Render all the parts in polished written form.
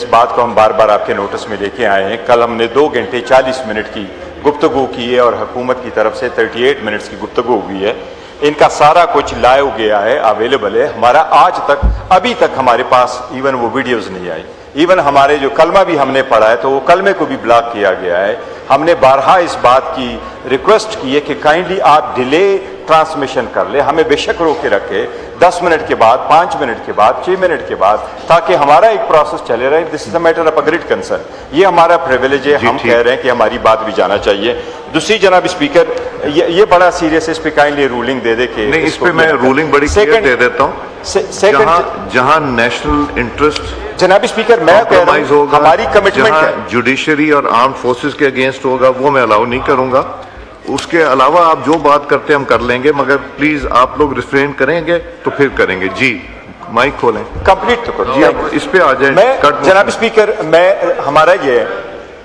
اس بات کو ہم بار بار آپ کے نوٹس میں لے کے آئے ہیں. کل ہم نے 2 گھنٹے 40 منٹ کی گفتگو کی ہے اور حکومت کی طرف سے 38 منٹس کی گفتگو ہوئی ہے. ان کا سارا کچھ لائیو گیا ہے, اویلیبل ہے. ہمارا آج تک ابھی تک ہمارے پاس ایون وہ ویڈیوز نہیں آئی. ایون ہمارے جو کلمہ بھی ہم نے پڑھا ہے تو وہ کلمے کو بھی بلاک کیا گیا ہے. ہم نے بارہا اس بات کی ریکویسٹ کی ہے کہ کائنڈلی آپ ڈیلے ٹرانسمیشن کر لیں, ہمیں بے شک روکے رکھے 10 منٹ کے بعد, 5 منٹ کے بعد, 6 منٹ کے بعد, تاکہ ہمارا ایک پروسیس چلے رہے. This is a matter of great concern. یہ ہمارا پریویلیج ہے, ہم کہہ رہے ہیں کہ ہماری بات بھی جانا چاہیے. دوسری جناب اسپیکر, یہ بڑا سیریس ہے, اس پہ کائنڈلی رولنگ دے دے کہ نہیں, اس پہ میں رولنگ بڑی کلیئر دے دیتا ہوں. جہاں نیشنل انٹرسٹ جناب اسپیکر میں کہہ رہا ہوں ہماری کمٹمنٹ ہے, جوڈیشری اور آرمڈ فورسز کے اگینسٹ ہوگا وہ میں الاؤ نہیں کروں گا. اس کے علاوہ آپ جو بات کرتے ہیں ہم کر لیں گے, مگر پلیز آپ لوگ ریفرین کریں گے تو پھر کریں گے. جی مائک کھولیں, کمپلیٹ تو کرو. جی آپ اس پہ آ جائیں. جناب اسپیکر, ہمارا یہ ہے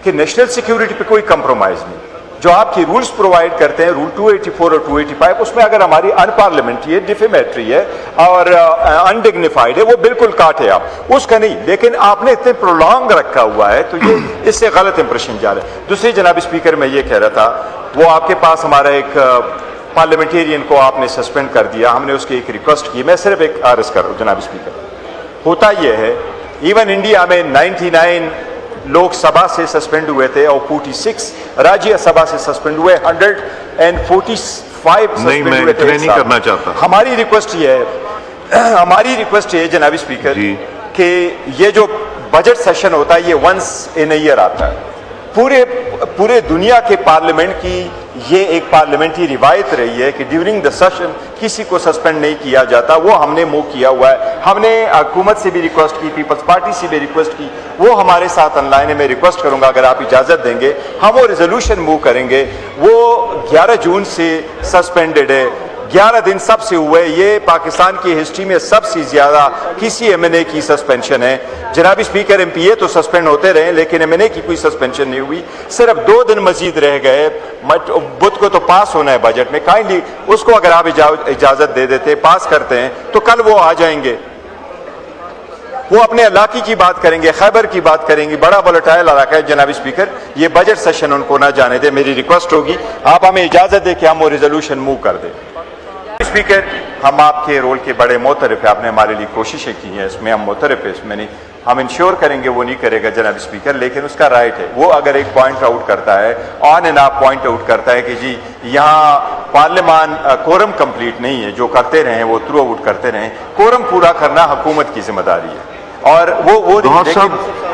کہ نیشنل سیکیورٹی پہ کوئی کمپرومائز نہیں. جو آپ کی رولز پرووائڈ کرتے ہیں, رول 284 اور 285, اس میں اگر ہماری ان پارلیمنٹری ہے, ڈیفیمیٹری ہے اور انڈگنیفائڈ ہے, وہ بالکل کاٹے آپ, اس کا نہیں. لیکن آپ نے اتنے پرولونگ رکھا ہوا ہے تو یہ اس سے غلط امپریشن جا رہا ہے. دوسری جناب اسپیکر میں یہ کہہ رہا تھا, وہ آپ کے پاس ہمارا ایک پارلیمنٹیرین کو آپ نے سسپینڈ کر دیا, ہم نے اس کی ایک ریکویسٹ کی. میں صرف ایک عرض کر رہا ہوں جناب اسپیکر, ہوتا یہ ہے ایون انڈیا میں 99 لوک سبھا سے سسپینڈ ہوئے تھے اور 46 راجیہ سبھا سے سسپینڈ ہوئے, 145 نہیں, میں اتنے نہیں کرنا چاہتا. ہماری ریکویسٹ یہ ہے جناب اسپیکر کہ یہ جو بجٹ سیشن ہوتا ہے یہ ونس ان اے ایئر آتا ہے. پورے دنیا کے پارلیمنٹ کی یہ ایک پارلیمنٹری روایت رہی ہے کہ ڈیورنگ دا سیشن کسی کو سسپینڈ نہیں کیا جاتا. وہ ہم نے موو کیا ہوا ہے. ہم نے حکومت سے بھی ریکویسٹ کی, پیپلز پارٹی سے بھی ریکویسٹ کی, وہ ہمارے ساتھ آن لائن ہے. میں ریکویسٹ کروں گا اگر آپ اجازت دیں گے ہم وہ ریزولوشن موو کریں گے. وہ 11 جون سے سسپینڈڈ ہے, 11 دن سب سے ہوئے. یہ پاکستان کی ہسٹری میں سب سے زیادہ کسی ایم این اے کی سسپینشن ہے. جناب اسپیکر, ایم پی اے تو سسپینڈ ہوتے رہے لیکن ایم این اے کی کوئی سسپینشن نہیں ہوئی. صرف 2 دن مزید رہ گئے. بدھ کو تو پاس ہونا ہے بجٹ میں, کائنڈلی اس کو اگر آپ اجازت دے دیتے, پاس کرتے ہیں تو کل وہ آ جائیں گے. وہ اپنے علاقے کی بات کریں گے, خیبر کی بات کریں گے. بڑا وولیٹائل علاقہ ہے جناب اسپیکر, یہ بجٹ سیشن ان کو نہ جانے دے. میری ریکویسٹ ہوگی آپ ہمیں اجازت دیں کہ ہم وہ ریزولوشن موو کر دیں. اسپیکر, ہم آپ کے رول کے بڑے معترف ہیں, آپ نے ہمارے لیے کوششیں کی ہیں, اس میں ہم معترف ہیں. اس میں نہیں, ہم انشور کریں گے وہ نہیں کرے گا جناب اسپیکر, لیکن اس کا رائٹ ہے. وہ اگر ایک پوائنٹ آؤٹ کرتا ہے, آن اینڈ آپ پوائنٹ آؤٹ کرتا ہے کہ جی یہاں پارلیمان کورم کمپلیٹ نہیں ہے, جو کرتے رہیں وہ تھرو آؤٹ کرتے رہیں. کورم پورا کرنا حکومت کی ذمہ داری ہے اور وہ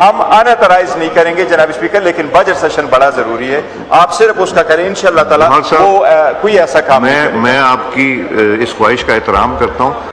ہم انترائز نہیں کریں گے جناب اسپیکر. لیکن بجٹ سیشن بڑا ضروری ہے, آپ صرف اس کا کریں انشاءاللہ تعالی. وہ کوئی ایسا کام میں آپ کی اس خواہش کا احترام کرتا ہوں.